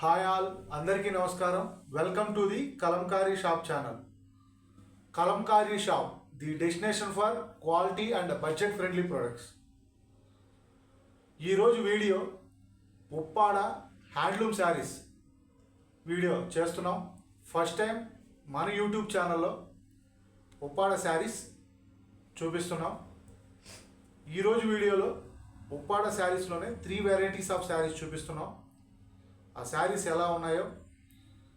Hi all, అందరికీ నమస్కారం. Welcome to the Kalamkari shop channel. Kalamkari shop, the destination for quality and budget friendly products. ఈరోజు video Uppada handloom sarees video చేస్తున్నాం. First time మన YouTube ఛానల్లో Uppada sarees చూపిస్తున్నాం. ఈరోజు వీడియోలో ఉప్పాడ శారీస్లోనే 3 వెరైటీస్ ఆఫ్ శారీస్ చూపిస్తున్నాం. ఆ శారీస్ ఎలా ఉన్నాయో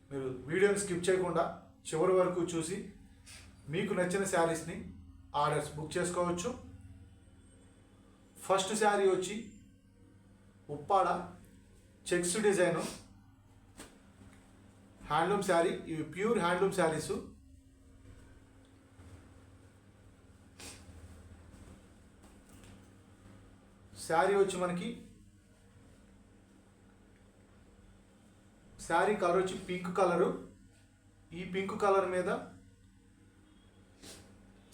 మీరు వీడియోని స్కిప్ చేయకుండా చివరి వరకు చూసి మీకు నచ్చిన శారీస్ని ఆర్డర్స్ బుక్ చేసుకోవచ్చు. ఫస్ట్ శారీ వచ్చి Uppada checks design handloom sari. ఇవి ప్యూర్ హ్యాండ్లూమ్ శారీసు. శారీ వచ్చి మనకి శారీ కలర్ వచ్చి పింక్ కలరు. ఈ పింక్ కలర్ మీద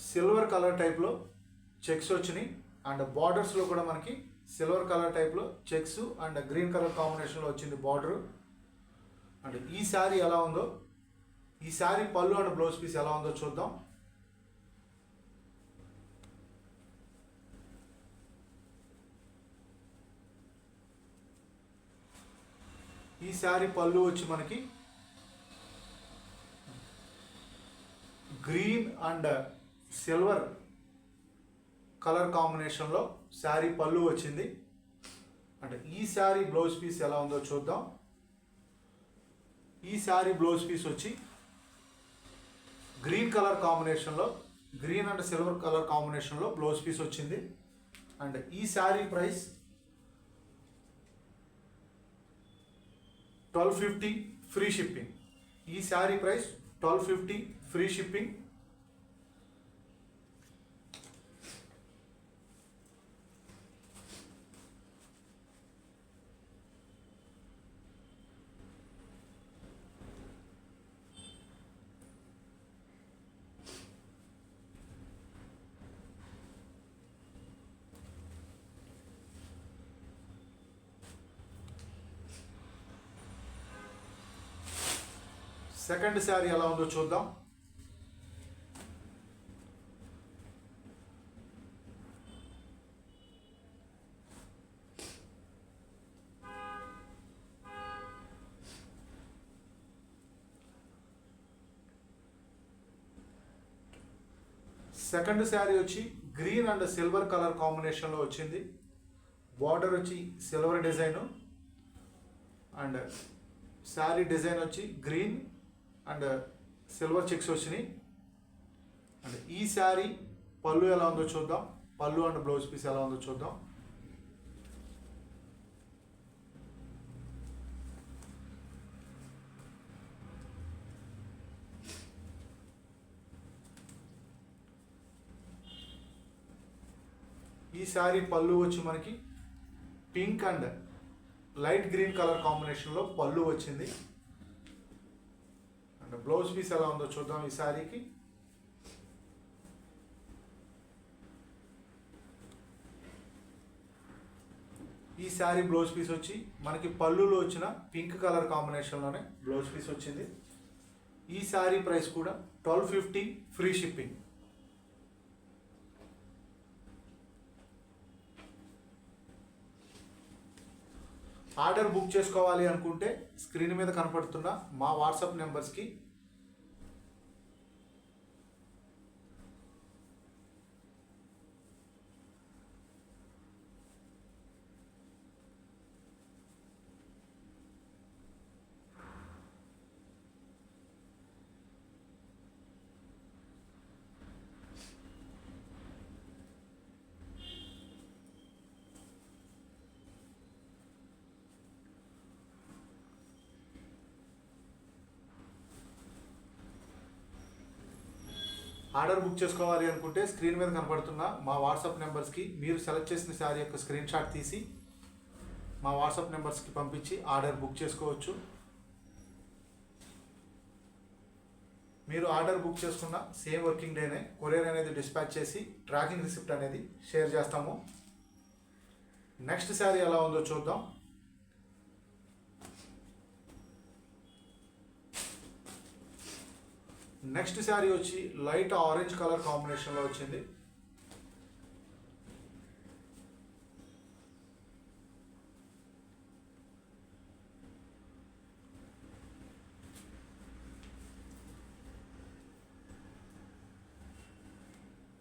సిల్వర్ కలర్ టైప్లో చెక్స్ వచ్చినాయి. అండ్ బార్డర్స్లో కూడా మనకి సిల్వర్ కలర్ టైప్లో చెక్స్ అండ్ గ్రీన్ కలర్ కాంబినేషన్లో వచ్చింది బార్డరు. అండ్ ఈ శారీ ఎలా ఉందో, ఈ శారీ పళ్ళు అండ్ బ్లౌజ్ పీస్ ఎలా ఉందో చూద్దాం. ఈ శారీ పళ్ళు వచ్చి మనకి గ్రీన్ అండ్ సిల్వర్ కలర్ కాంబినేషన్లో శారీ పళ్ళు వచ్చింది. అంటే ఈ శారీ బ్లౌజ్ పీస్ ఎలా ఉందో చూద్దాం. ఈ శారీ బ్లౌజ్ పీస్ వచ్చి గ్రీన్ కలర్ కాంబినేషన్లో, గ్రీన్ అండ్ సిల్వర్ కలర్ కాంబినేషన్లో బ్లౌజ్ పీస్ వచ్చింది. అండ్ ఈ శారీ ప్రైస్ 1250 ఫ్రీ షిప్పింగ్. ఈ sari price 1250 free shipping. Second sari ఎలా ఉందో చూద్దాం. సెకండ్ శారీ వచ్చి గ్రీన్ అండ్ సిల్వర్ కలర్ కాంబినేషన్లో వచ్చింది. బార్డర్ వచ్చి silver design and sari design వచ్చి గ్రీన్ అండ్ సిల్వర్ చెక్స్ వచ్చినాయి. అండ్ ఈ శారీ పళ్ళు ఎలా ఉందో చూద్దాం. పళ్ళు అండ్ బ్లౌజ్ పీస్ ఎలా ఉందో చూద్దాం. ఈ శారీ పళ్ళు వచ్చి మనకి pink and light green colour కాంబినేషన్లో పళ్ళు వచ్చింది. అండ్ బ్లౌజ్ పీస్ ఎలా ఉందో చూద్దాం. ఈ శారీకి ఈ శారీ బ్లౌజ్ పీస్ వచ్చి మనకి పళ్ళులో వచ్చిన పింక్ కలర్ కాంబినేషన్లోనే బ్లౌజ్ పీస్ వచ్చింది. ఈ శారీ ప్రైస్ కూడా 1250 ఫ్రీ షిప్పింగ్. ఆర్డర్ బుక్ చేసుకోవాలి అనుకుంటే స్క్రీన్ మీద కనపడుతున్న మా వాట్సాప్ నెంబర్స్కి ఆర్డర్ బుక్ చేసుకోవాలి అనుకుంటే స్క్రీన్ మీద కనపడుతున్న మా వాట్సాప్ నెంబర్స్కి మీరు సెలెక్ట్ చేసిన శారీ యొక్క స్క్రీన్ షాట్ తీసి మా వాట్సాప్ నెంబర్స్కి పంపించి ఆర్డర్ బుక్ చేసుకోవచ్చు. మీరు ఆర్డర్ బుక్ చేసుకున్న సేమ్ వర్కింగ్ డేనే కొరియర్ అనేది డిస్పాచ్ చేసి ట్రాకింగ్ రిసిప్ట్ అనేది షేర్ చేస్తాము. నెక్స్ట్ శారీ ఎలా ఉందో చూద్దాం. నెక్స్ట్ శారీ వచ్చి లైట్ ఆరెంజ్ కలర్ కాంబినేషన్లో వచ్చింది.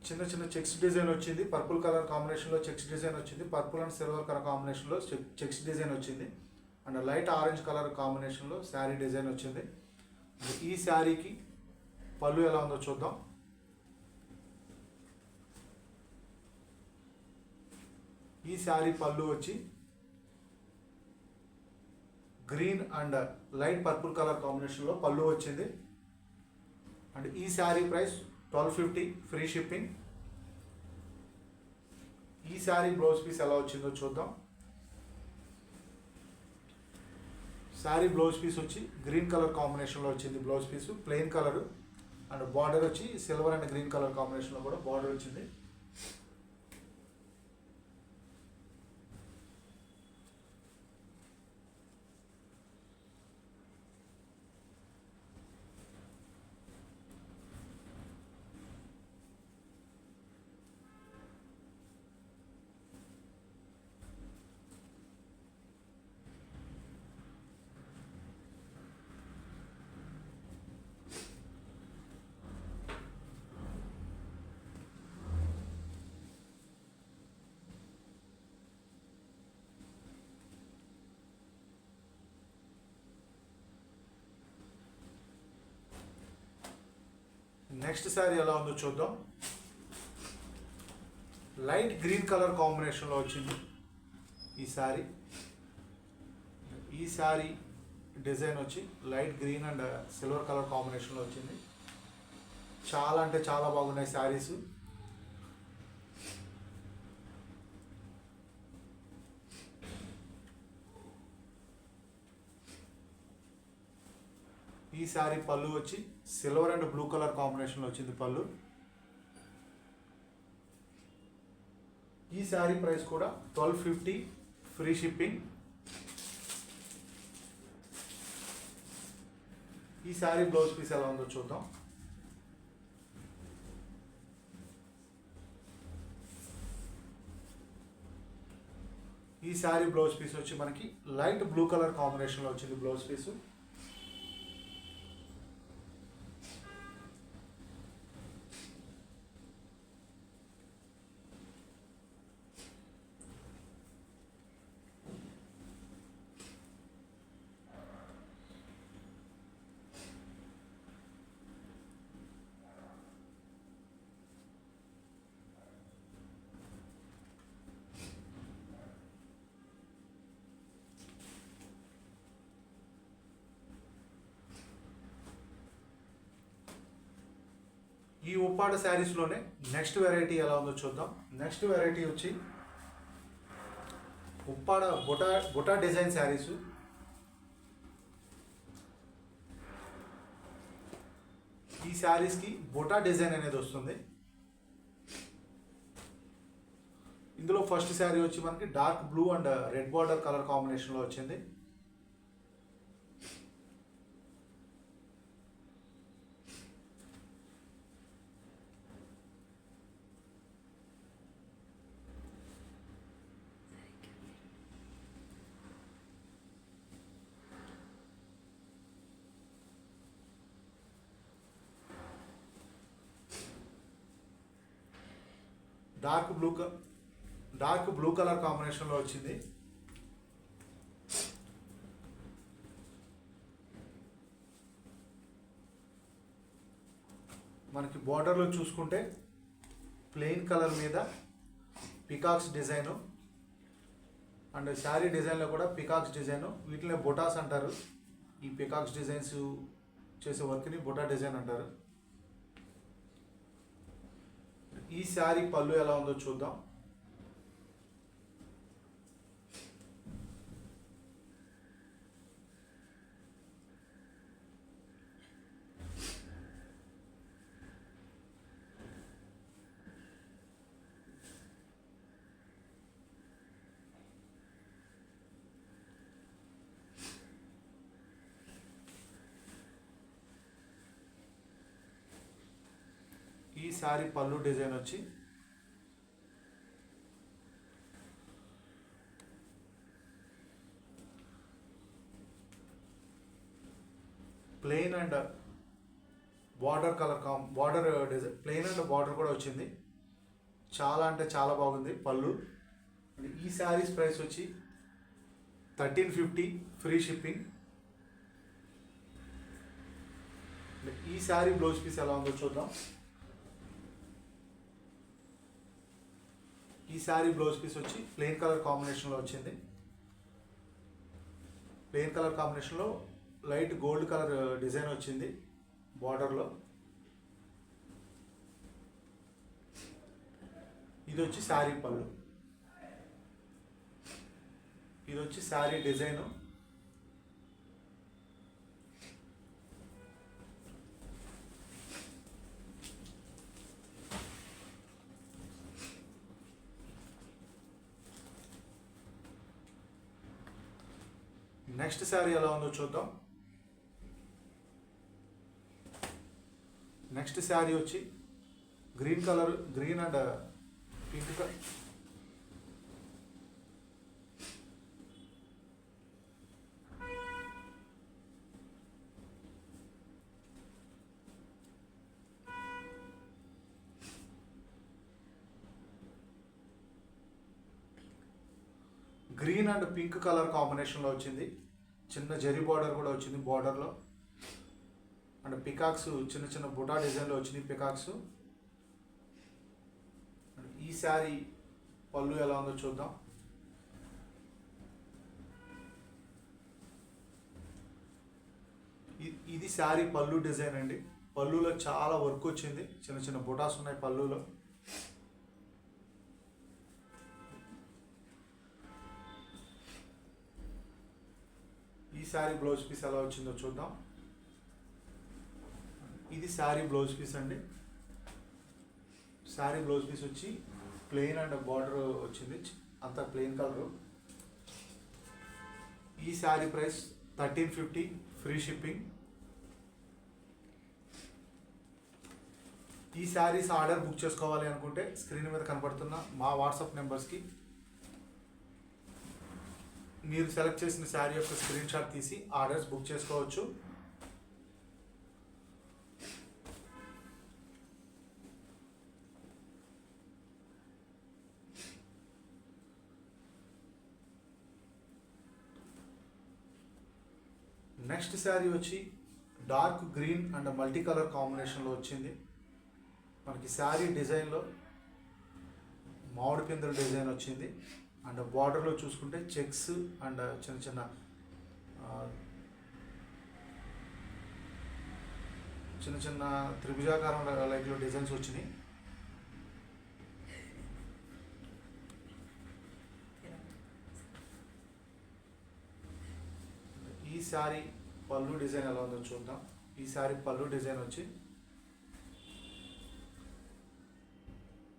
చిన్న చిన్న చెక్స్ డిజైన్ వచ్చింది. పర్పుల్ కలర్ కాంబినేషన్లో చెక్స్ డిజైన్ వచ్చింది. పర్పుల్ అండ్ సిల్వర్ కలర్ కాంబినేషన్లో చెక్స్ డిజైన్ వచ్చింది. అండ్ లైట్ ఆరెంజ్ కలర్ కాంబినేషన్లో శారీ డిజైన్ వచ్చింది. ఈ శారీకి పళ్ళు ఎలా ఉందో చూద్దాం. ఈ శారీ పళ్ళు వచ్చి green and light purple colour కాంబినేషన్లో పళ్ళు వచ్చింది. అండ్ ఈ శారీ ప్రైస్ 1250 ఫ్రీ షిప్పింగ్. ఈ శారీ బ్లౌజ్ పీస్ ఎలా వచ్చిందో చూద్దాం. శారీ బ్లౌజ్ పీస్ వచ్చి గ్రీన్ కలర్ కాంబినేషన్లో వచ్చింది. Blouse piece plain colour and border వచ్చి సిల్వర్ అండ్ గ్రీన్ కలర్ కాంబినేషన్లో కూడా బార్డర్ వచ్చింది. నెక్స్ట్ శారీ ఎలా ఉందో చూద్దాం. లైట్ గ్రీన్ కలర్ కాంబినేషన్లో వచ్చింది ఈ శారీ. ఈ శారీ డిజైన్ వచ్చి light green and silver colour కాంబినేషన్లో వచ్చింది. చాలా అంటే చాలా బాగున్నాయి శారీస్. ఈ శారీ పళ్ళు వచ్చి సిల్వర్ అండ్ బ్లూ కలర్ కాంబినేషన్లో వచ్చింది పళ్ళు. ఈ శారీ ప్రైస్ కూడా 1250 ఫ్రీ షిప్పింగ్. ఈ శారీ బ్లౌజ్ పీస్ ఎలా ఉందో చూద్దాం. ఈ శారీ బ్లౌజ్ పీస్ వచ్చి మనకి లైట్ బ్లూ కలర్ కాంబినేషన్లో వచ్చింది బ్లౌజ్ పీసు. ఈ ఉప్పాడ శారీస్లోనే నెక్స్ట్ వెరైటీ ఎలా ఉందో చూద్దాం. నెక్స్ట్ వెరైటీ వచ్చి ఉప్పాడ బుటా డిజైన్ శారీస్. ఈ శారీస్కి బుటా డిజైన్ అనేది వస్తుంది. ఇందులో ఫస్ట్ శారీ వచ్చి మనకి dark blue and red border colour కాంబినేషన్లో వచ్చింది. డార్క్ బ్లూ కలర్ కాంబినేషన్లో వచ్చింది. మనకి బార్డర్లో చూసుకుంటే ప్లెయిన్ కలర్ మీద పికాక్స్ డిజైను అండ్ శారీ డిజైన్లో కూడా పికాక్స్ డిజైను. వీటిని బొటాస్ అంటారు. ఈ పికాక్స్ డిజైన్స్ చేసే వర్క్ని బొటా డిజైన్ అంటారు. ఈ శారీ పళ్ళు ఎలా ఉందో చూద్దాం. ఈ శారీ పళ్ళు డిజైన్ వచ్చి plain and border colour border design, plain and border కూడా వచ్చింది. చాలా అంటే చాలా బాగుంది పళ్ళు. ఈ శారీస్ ప్రైస్ వచ్చి 1350 ఫ్రీ షిప్పింగ్. ఈ శారీ బ్లౌజ్ పీస్ ఎలా ఉందో చూద్దాం. ఈ శారీ బ్లౌజ్ పీస్ వచ్చి ప్లెయిన్ కలర్ కాంబినేషన్లో వచ్చింది. ప్లెయిన్ కలర్ కాంబినేషన్లో లైట్ గోల్డ్ కలర్ డిజైన్ వచ్చింది బార్డర్లో. ఇది వచ్చి శారీ పళ్ళు, ఇది వచ్చి శారీ డిజైను. నెక్స్ట్ శారీ ఎలా ఉందో చూద్దాం. నెక్స్ట్ శారీ వచ్చి green colour, green and pink green and pink colour కాంబినేషన్లో వచ్చింది. చిన్న జరీ బార్డర్ కూడా వచ్చింది బార్డర్లో. అండ్ పికాక్స్ చిన్న చిన్న బుటా డిజైన్లో వచ్చింది పికాక్స్. ఈ శారీ పళ్ళు ఎలా ఉందో చూద్దాం. ఇది శారీ పళ్ళు డిజైన్ అండి. పళ్ళులో చాలా వర్క్ వచ్చింది, చిన్న చిన్న బుటాస్ ఉన్నాయి పళ్ళులో. ఈ శారీ బ్లౌజ్ పీస్ ఎలా వచ్చిందో చూద్దాం. ఇది శారీ బ్లౌజ్ పీస్ అండి. శారీ బ్లౌజ్ పీస్ వచ్చి ప్లెయిన్ అండ్ బార్డర్ వచ్చింది, అంతా ప్లెయిన్ కలర్. ఈ శారీ ప్రైస్ 1350 ఫ్రీ షిప్పింగ్. ఈ శారీస్ ఆర్డర్ బుక్ చేసుకోవాలి అనుకుంటే స్క్రీన్ మీద కనపడుతున్న మా వాట్సాప్ నెంబర్స్కి మీరు సెలెక్ట్ చేసిన శారీ యొక్క స్క్రీన్ షాట్ తీసి ఆర్డర్స్ బుక్ చేసుకోవచ్చు. నెక్స్ట్ శారీ వచ్చి dark green and multi colour కాంబినేషన్లో వచ్చింది. మనకి శారీ డిజైన్లో మామిడి పిందెల డిజైన్ వచ్చింది. అండ్ బార్డర్లో చూసుకుంటే చెక్స్ అండ్ చిన్న చిన్న చిన్న చిన్న త్రిభుజాకారం లైక్లో డిజైన్స్ వచ్చినాయి. ఈ శారీ పళ్ళు డిజైన్ ఎలా ఉందో చూద్దాం. ఈ శారీ పళ్ళు డిజైన్ వచ్చి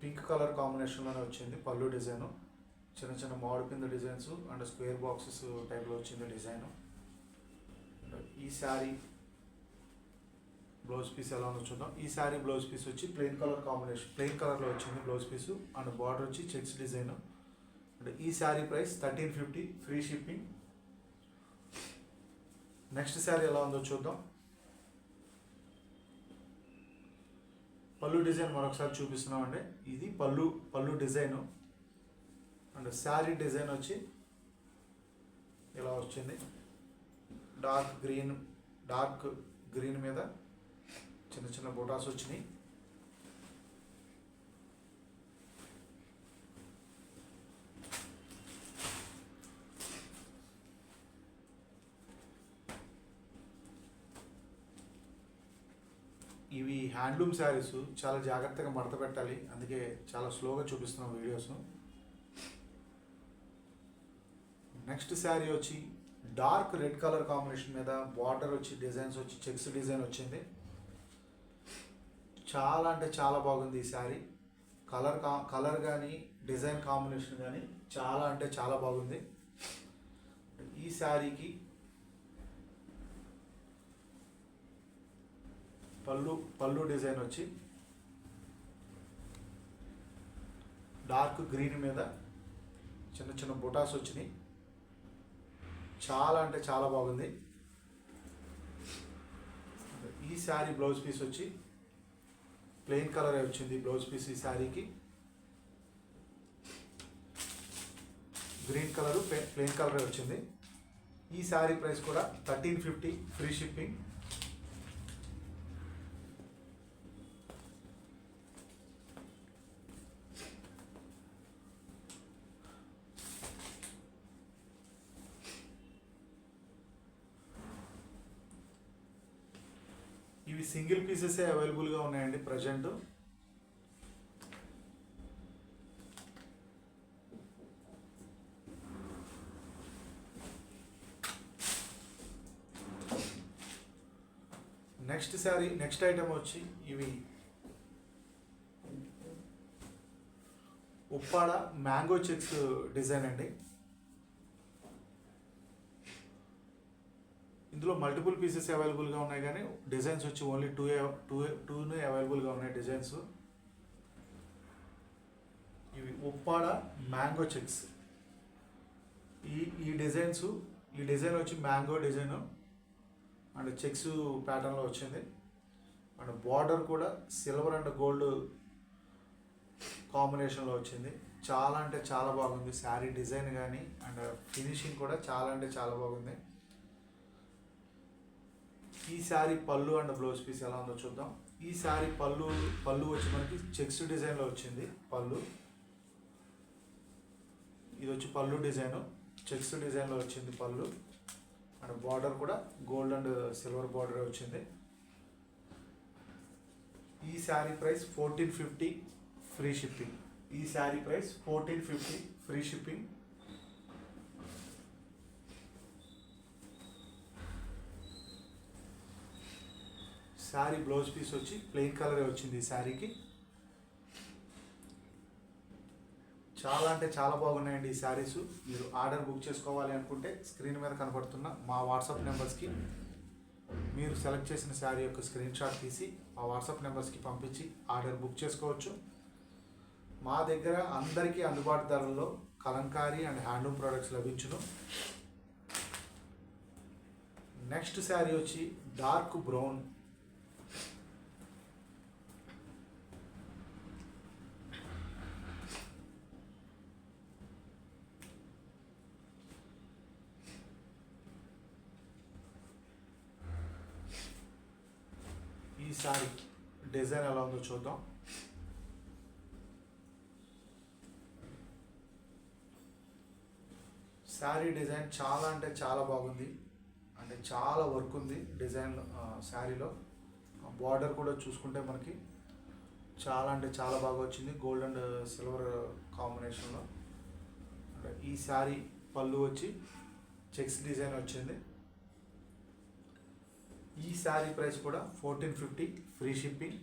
పింక్ కలర్ కాంబినేషన్లోనే వచ్చింది పళ్ళు డిజైను. చిన్న చిన్న మామిడి పిందె డిజైన్స్ అండ్ స్క్వేర్ బాక్సెస్ టైప్లో వచ్చింది డిజైను. ఈ శారీ బ్లౌజ్ పీస్ ఎలా ఉందో చూద్దాం. ఈ శారీ బ్లౌజ్ పీస్ వచ్చి ప్లెయిన్ కలర్ కాంబినేషన్, ప్లెయిన్ కలర్లో వచ్చింది బ్లౌజ్ పీసు. అండ్ బార్డర్ వచ్చి చెక్స్ డిజైన్. అండ్ ఈ sari price 1350 free shipping. Next sari ఎలా ఉందో చూద్దాం. పళ్ళు డిజైన్ మరొకసారి చూపిస్తున్నామండి. ఇది పళ్ళు డిజైను. అండ్ శారీ డిజైన్ వచ్చి ఇలా వచ్చింది. డార్క్ గ్రీన్ మీద చిన్న చిన్న బుటాస్ వచ్చినాయి. ఇవి హ్యాండ్లూమ్ శారీస్, చాలా జాగ్రత్తగా మడత పెట్టాలి, అందుకే చాలా స్లోగా చూపిస్తున్నాం వీడియోస్. నెక్స్ట్ శారీ వచ్చి డార్క్ రెడ్ కలర్ కాంబినేషన్ మీద బార్డర్ వచ్చి డిజైన్స్ వచ్చి చెక్స్ డిజైన్ వచ్చింది. చాలా అంటే చాలా బాగుంది ఈ శారీ. కలర్ కానీ డిజైన్ కాంబినేషన్ కానీ చాలా అంటే చాలా బాగుంది. ఈ శారీకి పళ్ళు డిజైన్ వచ్చి డార్క్ గ్రీన్ మీద చిన్న చిన్న బుటాస్ వచ్చినాయి. చాలా అంటే చాలా బాగుంది. ఈ శారీ బ్లౌజ్ పీస్ వచ్చి ప్లెయిన్ కలర్ వచ్చింది. బ్లౌజ్ పీస్ ఈ శారీకి గ్రీన్ కలరు ప్లెయిన్ కలర్ వచ్చింది. ఈ శారీ ప్రైస్ కూడా 1350 ఫ్రీ షిప్పింగ్. ఇవి సింగిల్ పీసెస్ అవైలబుల్గా ఉన్నాయండి ప్రజెంట్. నెక్స్ట్ ఐటమ్ వచ్చి ఇవి ఉప్పాడ మ్యాంగో చెక్స్ డిజైన్ అండి. ఇందులో మల్టిపుల్ పీసెస్ అవైలబుల్గా ఉన్నాయి, కానీ డిజైన్స్ వచ్చి ఓన్లీ టూనే అవైలబుల్గా ఉన్నాయి డిజైన్స్. ఇవి ఉప్పాడ మ్యాంగో చెక్స్. ఈ డిజైన్ వచ్చి మ్యాంగో డిజైన్ అండ్ చెక్స్ ప్యాటర్న్లో వచ్చింది. అండ్ బార్డర్ కూడా సిల్వర్ అండ్ గోల్డ్ కాంబినేషన్లో వచ్చింది. చాలా అంటే చాలా బాగుంది శారీ డిజైన్ కానీ అండ్ ఫినిషింగ్ కూడా చాలా అంటే చాలా బాగుంది. ఈ శారీ పళ్ళు అండ్ బ్లౌజ్ పీస్ ఎలా ఉందో చూద్దాం. ఈ శారీ పళ్ళు వచ్చి మనకి చెక్స్ డిజైన్లో వచ్చింది. పళ్ళు ఇది వచ్చి పళ్ళు డిజైను చెక్స్ డిజైన్లో వచ్చింది పళ్ళు. అండ్ బార్డర్ కూడా గోల్డ్ అండ్ సిల్వర్ బార్డర్ వచ్చింది. ఈ శారీ ప్రైస్ 1450 ఫ్రీ షిప్పింగ్. ఈ sari price 1450 free shipping. Sari blouse piece వచ్చి ప్లెయిన్ కలరే వచ్చింది ఈ శారీకి. చాలా అంటే చాలా బాగున్నాయండి ఈ శారీస్. మీరు ఆర్డర్ బుక్ చేసుకోవాలి అనుకుంటే స్క్రీన్ మీద కనపడుతున్న మా వాట్సాప్ నెంబర్స్కి మీరు సెలెక్ట్ చేసిన శారీ యొక్క స్క్రీన్ షాట్ తీసి మా వాట్సాప్ నెంబర్స్కి పంపించి ఆర్డర్ బుక్ చేసుకోవచ్చు. మా దగ్గర అందరికీ అందుబాటు ధరల్లో కలంకారీ అండ్ హ్యాండ్లూమ్ ప్రోడక్ట్స్ లభించును. నెక్స్ట్ శారీ వచ్చి డార్క్ బ్రౌన్. ఈ శారీ డిజైన్ ఎలా ఉందో చూద్దాం. శారీ డిజైన్ చాలా అంటే చాలా బాగుంది. అంటే చాలా వర్క్ ఉంది డిజైన్ శారీలో. బార్డర్ కూడా చూసుకుంటే మనకి చాలా అంటే చాలా బాగా వచ్చింది గోల్డ్ అండ్ సిల్వర్ కాంబినేషన్లో. ఈ శారీ పళ్ళు వచ్చి చెక్స్ డిజైన్ వచ్చింది. ఈ శారీ ప్రైస్ కూడా 1450 ఫ్రీ షిప్పింగ్.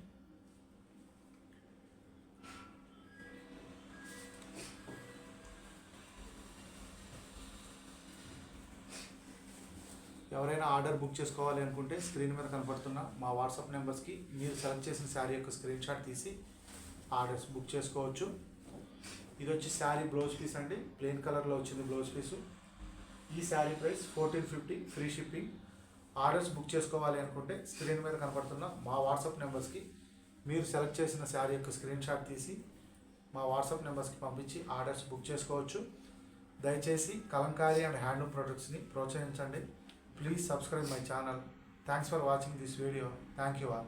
ఎవరైనా ఆర్డర్ బుక్ చేసుకోవాలి అనుకుంటే స్క్రీన్ మీద కనపడుతున్న మా వాట్సాప్ నెంబర్స్కి మీరు సెలెక్ట్ చేసిన శారీ యొక్క స్క్రీన్ షాట్ తీసి ఆర్డర్స్ బుక్ చేసుకోవచ్చు. ఇది వచ్చి శారీ బ్లౌజ్ పీస్ అండి. ప్లెయిన్ కలర్లో వచ్చింది బ్లౌజ్ పీసు. ఈ sari price 1450 free shipping. Orders book చేసుకోవాలి అనుకుంటే స్క్రీన్ మీద కనపడుతున్న మా వాట్సాప్ నెంబర్స్కి మీరు సెలెక్ట్ చేసిన శారీ యొక్క స్క్రీన్ షాట్ తీసి మా వాట్సాప్ నెంబర్స్కి పంపించి ఆర్డర్స్ బుక్ చేసుకోవచ్చు. దయచేసి కలంకారీ అండ్ హ్యాండ్లూమ్ ప్రొడక్ట్స్ని ప్రోత్సహించండి. Please subscribe my channel. Thanks for watching this video. Thank you all.